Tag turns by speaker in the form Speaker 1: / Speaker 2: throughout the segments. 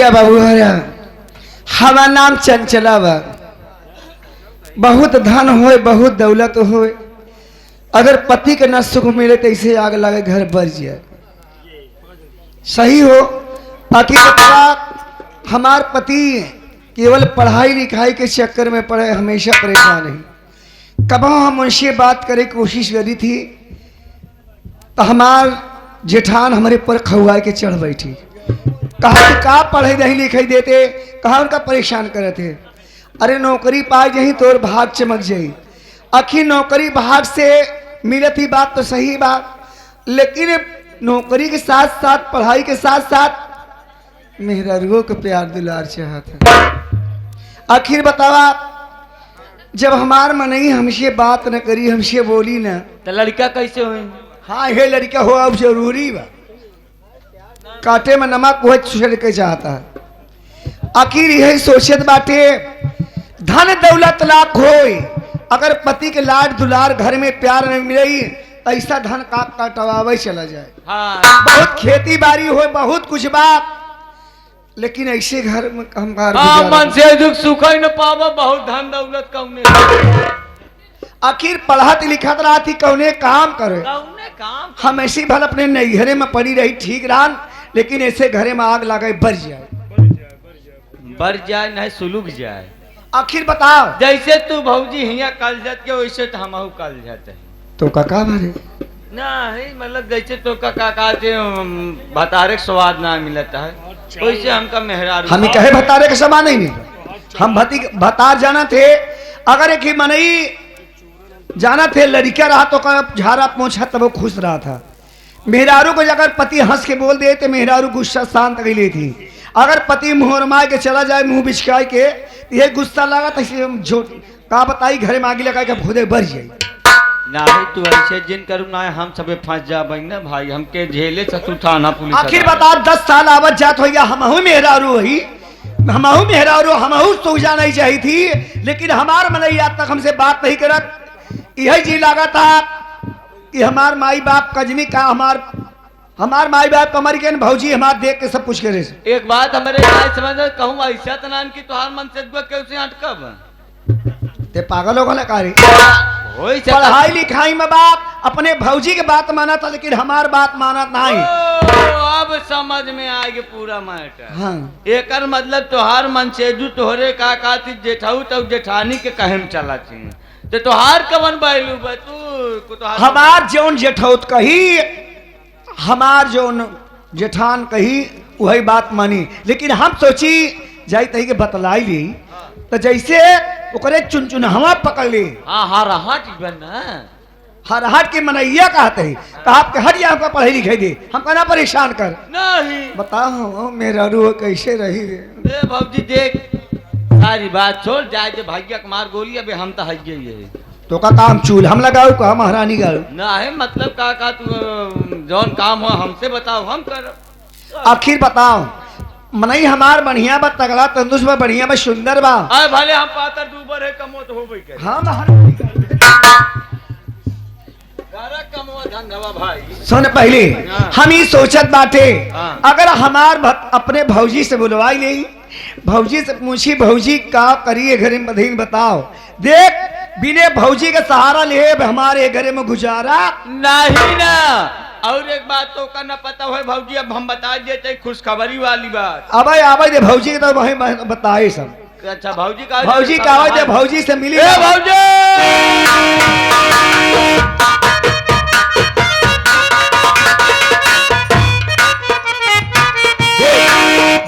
Speaker 1: भैया बाबू हमार नाम चंचला बा। बहुत धन होए बहुत दौलत होए, अगर पति के न सुख मिले तो इसे आग लगे घर बढ़ जाए। सही हो बाकी हमार पति केवल पढ़ाई लिखाई के चक्कर में पड़े हमेशा परेशान है। कब हम उनसे बात करे कोशिश करी थी तो हमार जेठान हमारे पर खौआ के चढ़ बैठी। कहा का पढ़े नहीं लिखाई देते, कहा उनका परेशान करे थे। अरे नौकरी पाई जही तोर भाग चमक जाई। आखिर नौकरी भाग से मिलती बात तो सही बात, लेकिन नौकरी के साथ साथ पढ़ाई के साथ साथ मेहरारुओं को प्यार दुलार चाहता है। आखिर बतावा जब हमार मनई हमसे बात न करी हमसे बोली न
Speaker 2: तो लड़का कैसे हुई?
Speaker 1: हाँ ये लड़का हो अब जरूरी बा, काटे में नमक वह छुड़ के चाहता है। आखिर यही सोचत बाटे धन दौलत लाख होए, अगर पति के लाड दुलार घर में प्यार न मिले ऐसा धन काट काटवावे चला जाए।
Speaker 2: हाँ।
Speaker 1: बहुत खेती बाड़ी हो बहुत कुछ बात, लेकिन ऐसे घर में हम
Speaker 2: मन से दुख सुख ही न पावा, बहुत धन दौलत कौने
Speaker 1: आखिर पढ़त लिखत रहा थी कौने काम करे।
Speaker 2: कौने काम
Speaker 1: हम ऐसे भल अपने नैहरे में पड़ी रही ठीक रहा, लेकिन ऐसे घरे में आग लगे बढ़
Speaker 2: जाए नहीं सुलूक जाए।
Speaker 1: आखिर बताओ
Speaker 2: जैसे तू भौजी हिया कल जात के वैसे तो हमहू कल जाते हैं
Speaker 1: तो काका भरे
Speaker 2: नहीं, मतलब जैसे तो काका से भतारे स्वाद ना मिलता है वैसे हमका मेहरारू
Speaker 1: हम कहे भतारे के समान नहीं हम भतार जाना थे। अगर एक ही मनई जाना थे लड़का रहा तो झारा पहुंचा तब वो खुश रहा था। मेहरारू को अगर पति हंस के बोल दे तो मेहरारू गुस्सा शांत कर ली थी। अगर पति मुंह रमाए के चला जाए मुंह बिचकाए के ये गुस्सा लगा तो झूठ का बताई घरे में आगे लगा के भूदे बढ़ जाए।
Speaker 2: नहीं तू ऐसे जिन करूँ ना हम सबे फंस जा ना भाई, हमके झेले से तू थाना पुलिस।
Speaker 1: आखिर बता 10 साल आवत जात हो गया हमहू मेहरारू वही हमहू मेहरारू हमहू सूझ जाना चाहिए थी, लेकिन हमार मनई आज तक हमसे बात नहीं करत। यही जी लगा था कि हमार माई बाप कजनी का हमार माई बाप कमर के भौजी हमार देख के सब कुछ करे।
Speaker 2: एक बात हमारे समझ कहूँ ऐसा तनान की तुहार मन से कैसे अटकब
Speaker 1: ते पागल होगा कारी
Speaker 2: होई
Speaker 1: पढ़ाई लिखाई में बाप अपने भौजी के बात माना था, लेकिन हमार बात माना नहीं।
Speaker 2: अब समझ में आएगी पूरा मैटर।
Speaker 1: हाँ।
Speaker 2: एकर मतलब तोहार मन से जू तोहरे का जेठाऊ तो जेठानी के कहम चला चाहिए तो तोहार कवन बैलू बा तू
Speaker 1: हमार जौन जेठौत कही हमार जौन जेठान कही वही बात मानी, लेकिन हम सोची जाई तही के बतलाई ली तो जैसे ओकरे चुन हवा पकड़ ली।
Speaker 2: हाँ हरहट बना
Speaker 1: हरहट के मनैया कहते हैं कहा आपके हट या आपका पढ़ाई लिखाई दे हम कहना परेशान कर
Speaker 2: नहीं
Speaker 1: बताओ मेरा रूह कैसे रही रे
Speaker 2: भौजी देख सारी बात छोड़ जाए जो भाग्य कुमार गोली अबे हम तो हज गई
Speaker 1: तो का काम चूल हम लगाओ का महारानी गाओ
Speaker 2: ना है मतलब का तू जौन काम हो हमसे बताओ हम कर।
Speaker 1: आखिर बताओ मनई हमार बढ़िया बा तगड़ा तंदुरुस्त बा बढ़िया बा सुंदर बा
Speaker 2: भले हम पातर दूबर है कमो तो हो गई
Speaker 1: हाँ
Speaker 2: भाई
Speaker 1: सुन पहले हम ही सोचत बाटे
Speaker 2: हाँ।
Speaker 1: अगर हमार अपने भौजी से बुलवाई नहीं भौजी से पूछी भौजी का करिए घरे में बधीन बताओ देख बिने भौजी के सहारा ले हमारे घरे में गुजारा
Speaker 2: नहीं ना। और एक बात तो का न पता है भौजी अब हम बता देते खुशखबरी वाली बात।
Speaker 1: अब आवाज दे भौजी के तो वही बताए सब।
Speaker 2: अच्छा भौजी का
Speaker 1: आवाज दे भौजी से मिली
Speaker 2: भौजी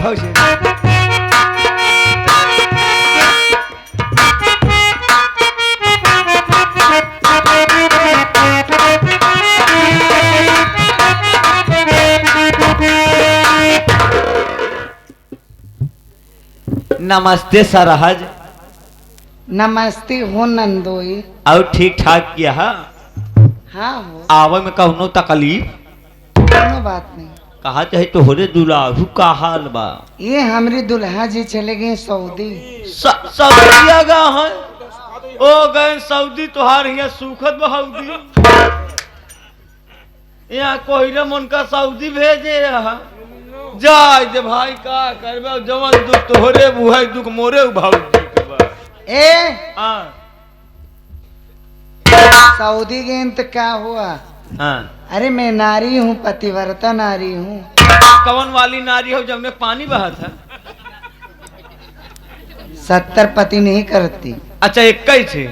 Speaker 1: भौजी
Speaker 2: नमस्ते सरहज।
Speaker 3: नमस्ते हो नंदोई।
Speaker 2: और ठीक ठाक किया है?
Speaker 3: हाँ हो
Speaker 2: आवे में कहनो तकलीफ
Speaker 3: कोनो बात नहीं।
Speaker 2: कहा चाहे तोहरे दुल्हा का हाल बा?
Speaker 3: ये हमारी दुल्हा जी चले गए सऊदी।
Speaker 2: सऊदी गा है ओ गए सऊदी तोहार यहाँ सुखद बहूदी यहाँ कोई उनका सऊदी भेजे जाय दे भाई का करबे जवन दुख तोहरे बुहाई दुख मोरे भाऊजी के बा
Speaker 3: ए
Speaker 2: हां
Speaker 3: सऊदी गए तो क्या हुआ?
Speaker 2: हां
Speaker 3: अरे मैं नारी हूँ, पतिव्रता नारी हूँ।
Speaker 2: कवन वाली नारी हो जब में पानी बहा था?
Speaker 3: 70 पति नहीं करती।
Speaker 2: अच्छा 21 थे।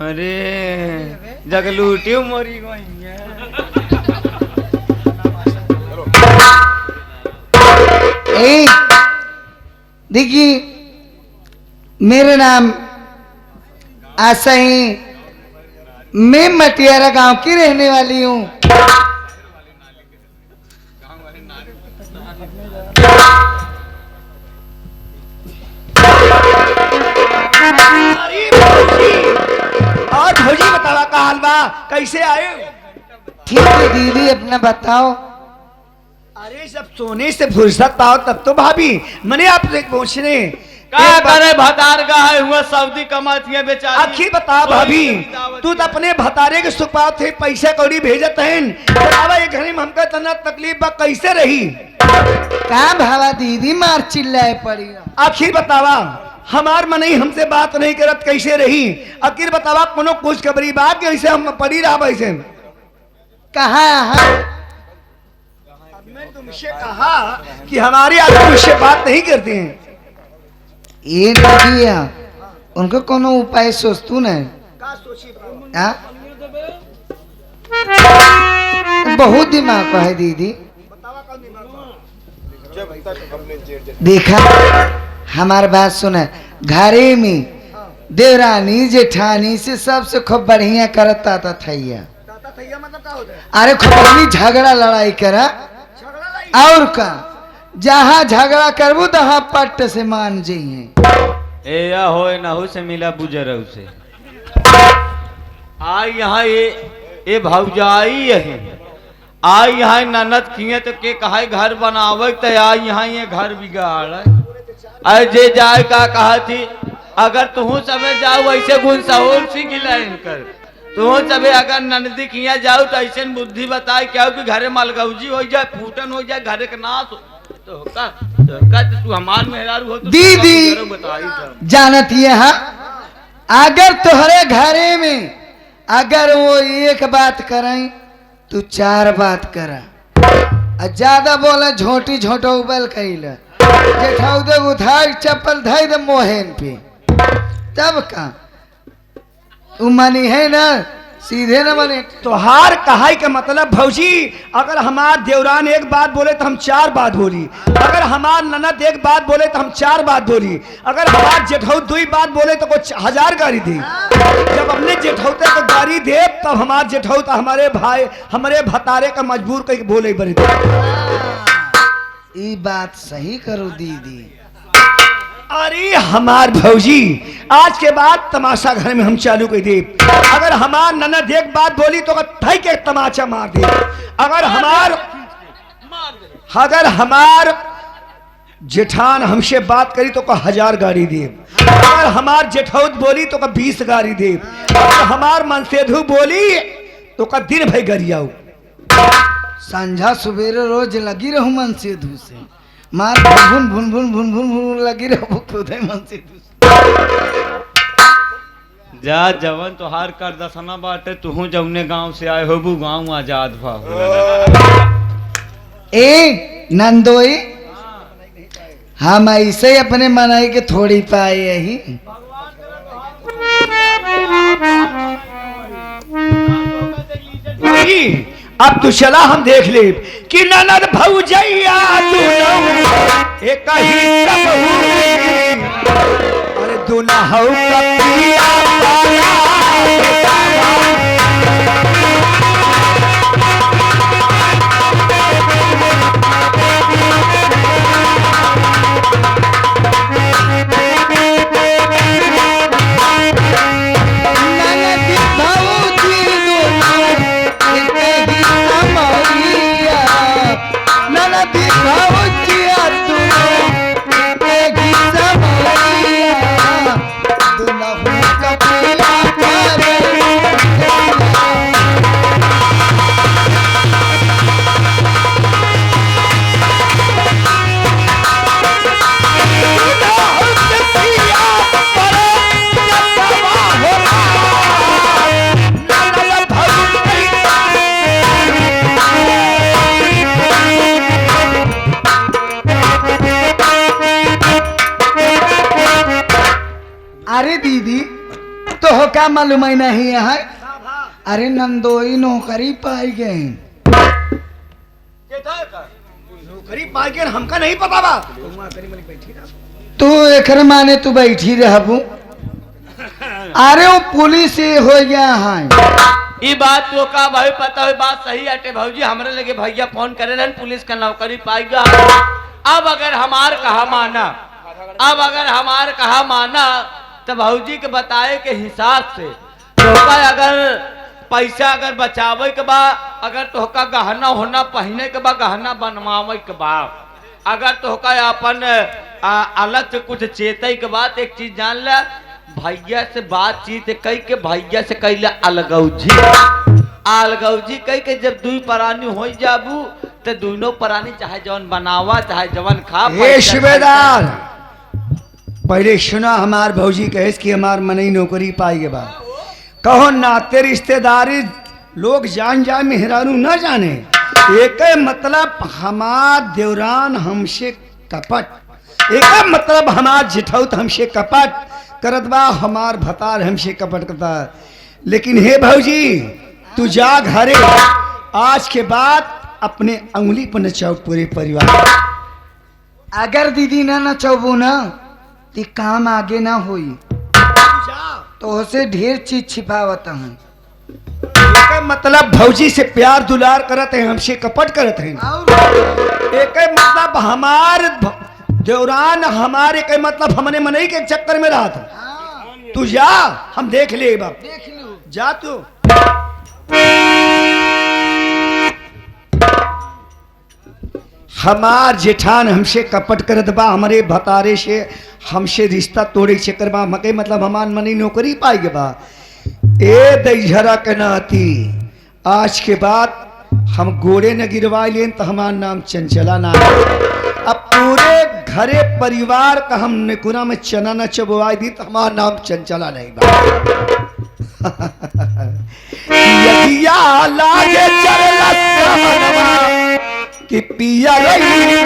Speaker 2: अरे जगलूटी मोरी गई
Speaker 3: ए देखिए मेरे नाम आशा ही, मैं मटियारा गांव की रहने वाली हूँ।
Speaker 1: और भौजी बतावा का हाल बा, कैसे आए?
Speaker 3: ठीक है दीदी, अपना बताओ।
Speaker 1: अरे सब सोने से फुर्सत पाओ तब तो भाभी मैंने आपसे पूछने
Speaker 2: का करे भतार का है हुआ सऊदी कमाती है बेचारी।
Speaker 1: आखिर बता भाभी, तू तो अपने भतारे के सुख पाओ थे, पैसा कौड़ी भेजत हैं, बतावा ये घर में हमका तना तकलीफ बा, कैसे रही?
Speaker 3: का भावा दीदी मार चिल्लाए पड़ी।
Speaker 1: आखिर बतावा हमार मन ही हमसे बात नहीं करत, कैसे रही? आखिर बतावा कोनो कुछ खबरी बात कैसे हम पड़ी रहा वैसे?
Speaker 3: कहाँ
Speaker 1: मैं तुमसे कहा कि हमारे आदमी मुझसे बात नहीं करते हैं।
Speaker 3: ये दीदी उनको कोनो उपाय सोचतू न? बहुत दिमाग का है दीदी। देखा हमार बात सुना, घरे में देवरानी जेठानी से सबसे खूब बढ़िया करता था थैया। अरे खूब झगड़ा लड़ाई करा और का, जहाँ झगड़ा करबू तहाँ पट्ट से मान जाइए।
Speaker 2: ए या होए ना हो से मिला बुजर उसे आई यहाँ ये भौजाई है आई यहाँ ननद किए तो के कहा घर बनावे तो आई यहाँ ये घर बिगाड़ अरे जे जाए का कहा थी अगर तुहू सबे जाओ वैसे गुण सहूर सीख लाइन कर तुहू सबे अगर ननदी किया जाओ तो ऐसे बुद्धि बताए क्या कि घरे मलगौजी हो जाए फूटन हो जाए घरे का नाश हो तो तू हमार मेहरारू हो तो
Speaker 3: दीदी जानत ये हाँ, अगर तुहरे घरे में अगर वो एक बात करें तू 4 बात करा, ज्यादा बोला झोटी झोटो उबल कैला जेठाऊ दे उठाई चप्पल धाई दे मोहन पे, तब का मनी है ना, सीधे न बने।
Speaker 1: तोहार कहाई का मतलब भौजी, अगर हमार देवरान एक बात बोले तो हम 4 बात बोली, अगर हमार ननद एक बात बोले तो हम 4 बात बोली, अगर हमार जेठौ 2 बात बोले तो कुछ 1000 गाड़ी दे। जब अपने जेठौते को गाड़ी दे तब हमार जेठौ तो हमारे भाई हमारे भतारे का मजबूर कर बोले बड़े।
Speaker 3: ये बात सही करो दीदी।
Speaker 1: अरे हमार भौजी आज के बाद तमाशा घर में हम चालू कर दे, अगर हमार ननद एक बात बोली तो थाई के तमाचा मार दे, अगर हमार जेठान हमसे बात करी तो 1000 गाड़ी दे, अगर हमार जेठौत बोली तो 20 गाड़ी दे, अगर हमार मनसेधु बोली तो दिन भर गरियाऊ।
Speaker 3: संझा सवेरे रोज लगी रहूं मन से धूसे मार भुन भुन भुन भुन भुन भुन लगी रहूं खुद मन से
Speaker 2: जा जवन तोहार कर दसना बाटे तुहू जौने गांव से आए होबू गांव आजाद भा
Speaker 3: ए नंदोई, हम ऐसे ही अपने मनाई के थोड़ी पाए यही।
Speaker 1: अब तू चला हम देख ले कि ननद भौजैया तू एक ही सब अरे दुल्हा कपिया
Speaker 3: दुल्हा का मालूम है नहीं है? अरे नंदोई नौकरी पाई गई।
Speaker 1: नौकरी पाई गई हमका नहीं पता बा।
Speaker 3: तू एक माने तू बैठी रहबू। अरे वो पुलिस हो गया है।
Speaker 2: ई बात तो का भाई पता है, बात सही अटे भौजी। हमरे लगे भैया फोन करे रहन पुलिस का नौकरी पाई गया। अब अगर हमार कहा माना तो भौजी के बताए के हिसाब से तोका अगर पैसा अगर बचावे के बा, अगर तोहका गहना होना पहने के बा, गहना बनवावे के बा, अगर तोहका अपन अलग से कुछ चेते के बाद एक चीज जान ले, भैया से बातचीत कई के भैया से कैला अलगौजी कई के जब दुई परानी हो जाबू तो दोनों परानी चाहे जवन बनावा चाहे जवन खा।
Speaker 1: ए सूबेदार पहले सुना, हमार भौजी कहे कि हमार मनई नौकरी पाई के बाद कहो नाते रिश्तेदारी लोग जान जाए मेहरारू न जाने। एक मतलब हमार देवरान हमसे कपट, एक मतलब हमार जिठौत हमसे कपट करत बा, हमार भतार हमसे कपट करता। लेकिन हे भौजी तू जा घरे, आज के बाद अपने अंगुली पर नचाओ पूरे परिवार।
Speaker 3: अगर दीदी ना नचबू ना तो काम आगे ना होई। तो उसे ढेर चीज छिपावत हूँ।
Speaker 1: मतलब भौजी से प्यार दुलार करत है, हमसे कपट करत है। एक मतलब हमार देवरान हमारे के मतलब हमने मनई के चक्कर में रहा था। तू जा, हम देख ले बाप,
Speaker 3: देख लो
Speaker 1: जा तू। हमार जेठान हमसे कपट करत बा, हमारे भतारे से हमसे रिश्ता तोड़े के चक्कर बा, मके मतलब हमार मनी नौकरी पाई के बा। ए दैझरा के नाती आज के बाद हम गोड़े न गिरवाई लेन तो हमार नाम चंचला ना है। अब पूरे घरे परिवार का हम निकुना में चना न चबवाई दी तो हमार नाम चंचला नहीं बा। यदिया लागे चरला समनवा कि पिया रही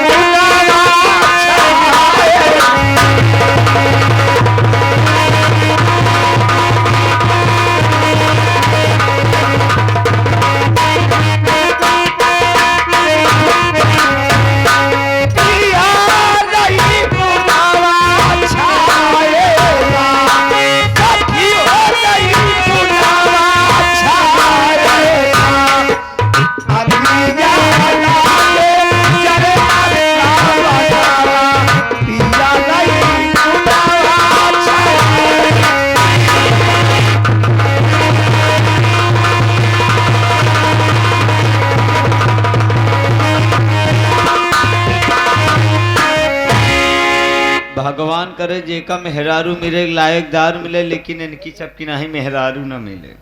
Speaker 2: भगवान करे जेका मेहरारू मिले लायकदार मिले, लेकिन इनकी सबकी नहीं मेहरारू न मिले।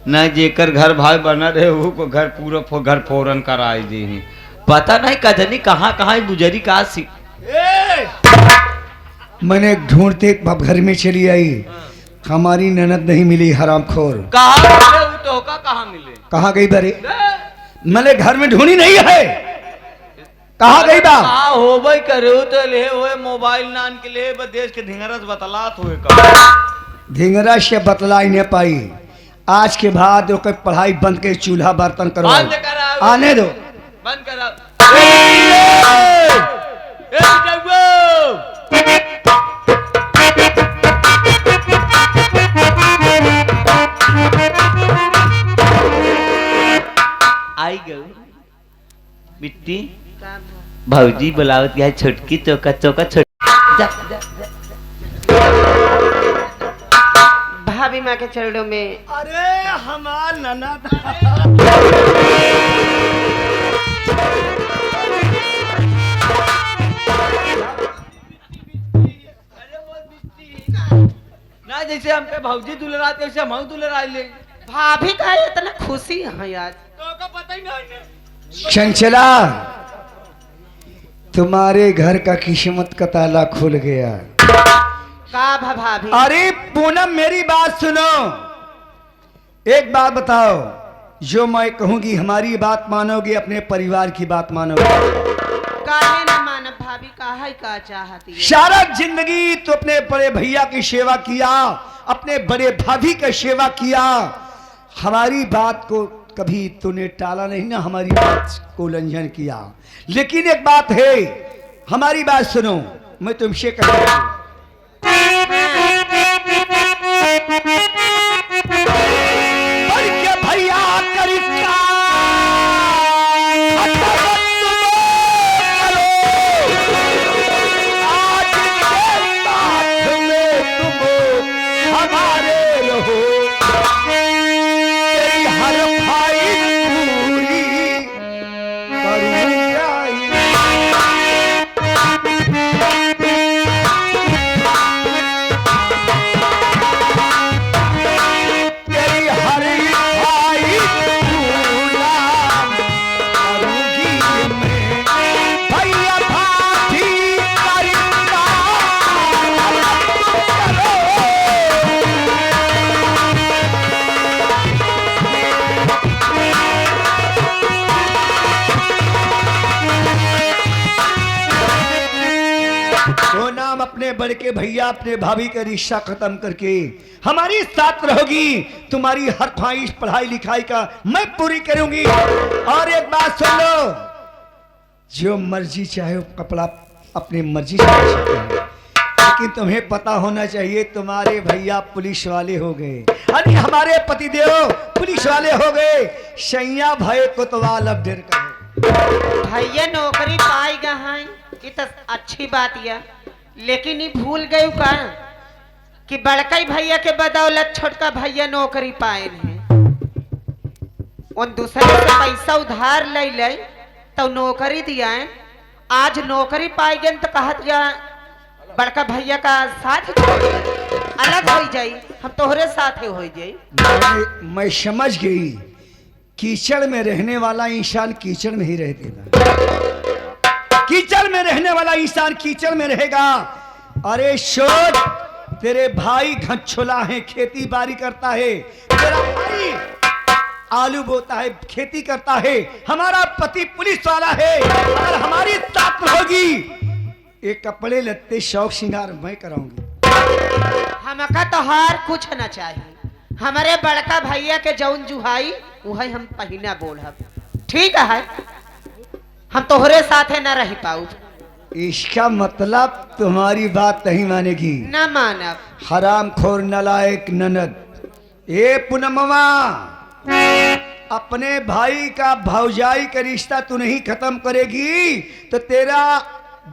Speaker 2: न जेकर घर भाई बना रहे वो को घर पूरा घर फोरन कराई दी। पता नहीं कदनी कहाँ कहाँ गुजरी का सी।
Speaker 1: मैंने ढूंढते बाप घर में चली आई, हमारी ननद नहीं मिली हरामखोर।
Speaker 2: कहाँ मिले
Speaker 1: कहाँ गई बरे? मैंने घर में ढूंढी नहीं है, कहाँ गई बा?
Speaker 2: हो भाई करे तो ले हुए मोबाइल नान के लिए देश के धिंगरस बतलात हुए का
Speaker 1: धिंगरा से बतलाई नहीं पाई। आज के बाद ओकर पढ़ाई बंद के चूल्हा बर्तन करो, आने दो।
Speaker 2: बंद करा। आई गो मिट्टी भौजी बुलावत है छोटकी चौका चौका छोट
Speaker 4: भाभी माँ के चरणों में।
Speaker 1: अरे हमार ननद
Speaker 2: ना जैसे हम पे भौजी दुलराते वैसे हम दुलरा ले।
Speaker 4: भाभी का इतना खुशी है आज।
Speaker 2: तो का पता ही नहीं।
Speaker 1: चंचला तुम्हारे घर का किस्मत का ताला खुल गया।
Speaker 4: का भाभी?
Speaker 1: अरे पूनम मेरी बात सुनो, एक बात बताओ, जो मैं कहूंगी हमारी बात मानोगे अपने परिवार की बात मानोगे?
Speaker 4: काहे न मानब भाभी, काहे का चाहती है?
Speaker 1: सारा जिंदगी तो अपने बड़े भैया की सेवा किया, अपने बड़े भाभी की सेवा किया, हमारी बात को कभी तूने टाला नहीं ना, हमारी बात को उल्लंघन किया। लेकिन एक बात है, हमारी बात सुनो, मैं तुमसे कहूँ भैया करिश्ता आज के साथ में तुम हमारे रहो, तेरी हर ख्वाहिश पूरी करूंगा। तेरी हर ख्वाहिश पूरा करूंगी मैं, भैया भाभी करिश्ता करो। तो नाम अपने बड़े के भैया अपने भाभी का रिश्ता खत्म करके हमारी साथ रहोगी, तुम्हारी हर ख्वाहिश पढ़ाई लिखाई का मैं पूरी करूंगी। और एक बात सुन लो, जो मर्जी चाहे वो कपड़ा अपनी मर्जी से पहन सकते हो, लेकिन तुम्हें पता होना चाहिए तुम्हारे भैया पुलिस वाले हो गए, अरे हमारे पतिदेव पुलिस वाले हो गए। सैया भय कोतवाल अब ढेर कहे
Speaker 4: भैया नौकरी पाएगा है, ये तो अच्छी बात है, लेकिन ये भूल गए का कि बड़का भैया के बदौलत छोटका भैया नौकरी पाए हैं। उन दूसरे से पैसा उधार ले ले तो नौकरी दिया है, आज नौकरी पाए गए तो कहत जा बड़का भैया का साथ अलग हो जाई, हम तोहरे साथ हो जाई।
Speaker 1: मैं समझ गई, कीचड़ में रहने वाला इंसान कीचड़ में ही रह देगा, कीचड़ में रहने वाला इंसान कीचड़ में रहेगा। अरे सोच, तेरे भाई घछोला है, खेती बाड़ी करता है, तेरा भाई आलू बोता है, खेती करता है, हमारा पति पुलिस वाला है, और हमारी साथ होगी, ये कपड़े लत्ते शौक श्रृंगार मैं कराऊंगी।
Speaker 4: हमका तो हार कुछ न चाहिए, हमारे बड़का भैया के जौन जुहाई वही हम पहिना बोलब, ठीक है, हम तोहरे साथे न रह पाऊ।
Speaker 1: इसका मतलब तुम्हारी बात नहीं मानेगी?
Speaker 4: न मानब।
Speaker 1: हरामखोर नलायक ननद। ए पूनमवा, अपने भाई का भौजाई का रिश्ता तू नहीं खत्म करेगी तो तेरा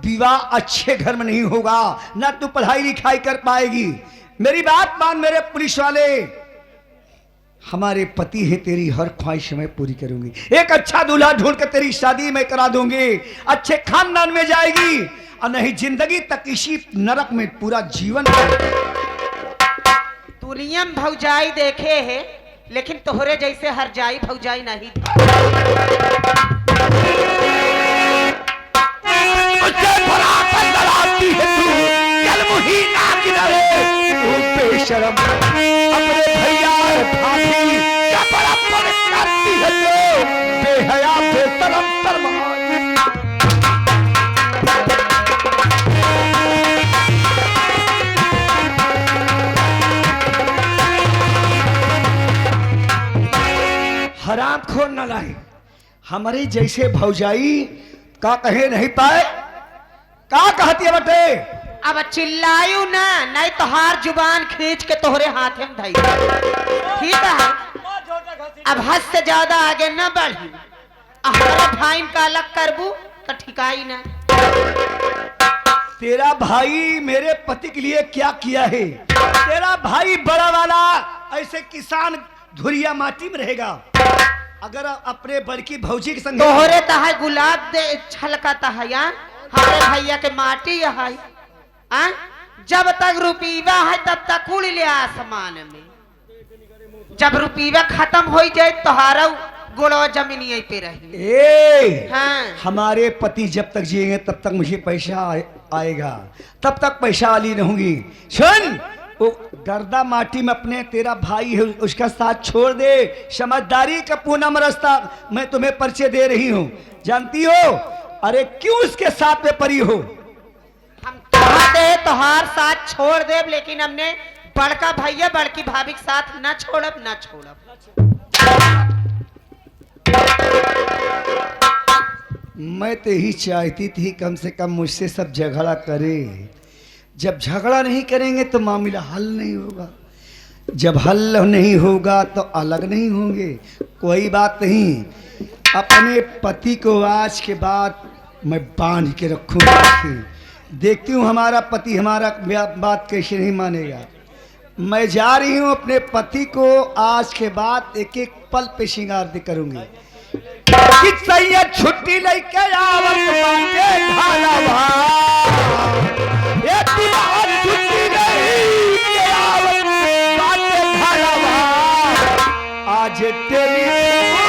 Speaker 1: विवाह अच्छे घर में नहीं होगा, ना तू पढ़ाई लिखाई कर पाएगी। मेरी बात मान मेरे पुलिस वाले, हमारे पति है, तेरी हर ख्वाहिश मैं पूरी करूंगी। एक अच्छा दूल्हा ढूंढ कर तेरी शादी मैं करा दूंगी, अच्छे खानदान में जाएगी, और नहीं जिंदगी तक इसी नरक में पूरा जीवन।
Speaker 4: दुनिया में भौजाई देखे है, लेकिन तोहरे जैसे हर जाई भौजाई नहीं
Speaker 1: बेशरम अपने भैया भाभी क्या बराबर करती है तो बेहया बेशरम शर्म। हरामखोर न लाए, हमारे जैसे भौजाई का कहे नहीं पाए, का कहती है बटे?
Speaker 4: अब चिल्लायू ना, नहीं तो हार जुबान खींच के तोहरे हाथ में धई, ठीक है? अब हद से ज्यादा आगे न बढ़ी, हमारे भाई का अलग करबू तो ठिकाई ना।
Speaker 1: तेरा भाई मेरे पति के लिए क्या किया है? तेरा भाई बड़ा वाला ऐसे किसान धुरिया माटी में रहेगा, अगर अपने बड़की भौजी के संग
Speaker 4: तोहरे तहा गुलाब दे छलकता है, या हमारे भैया के माटी है, जब तक रुपीवा है तब तक उड़ ले आसमान में, जब रुपीवा खत्म हो जाए तो हारा गोड़वा जमीन यहीं पे रही। हाँ।
Speaker 1: हमारे पति जब तक जिएंगे तब तक मुझे पैसा आएगा, तब तक पैसा वाली रहूंगी। सुन, वो गर्दा माटी में अपने तेरा भाई है उसका साथ छोड़ दे, समझदारी का पूनम रास्ता मैं तुम्हें परिचय दे रही हूँ, जानती हो? अरे क्यों उसके साथ में परी हो?
Speaker 4: हम कहा दे तोहार साथ छोड़ देब, लेकिन हमने बड़का भैया बड़की भाभी के साथ न छोड़ब न छोड़ब।
Speaker 1: मैं तो यही चाहती थी कम से कम मुझसे सब झगड़ा करे। जब झगड़ा नहीं करेंगे तो मामला हल नहीं होगा, जब हल नहीं होगा तो अलग नहीं होंगे। कोई बात नहीं, अपने पति को आज के बाद मैं बांध के रखूंगा। देखती हूँ हमारा पति हमारा बात कैसे नहीं मानेगा। मैं जा रही हूँ अपने पति को आज के बाद एक एक पल पे श्रृंगार दे करूंगी। कि सैया छुट्टी लेके आवत बाटे ढालावा, एक बार छुट्टी लेके आवत बाटे ढालावा, आज टेलीफोन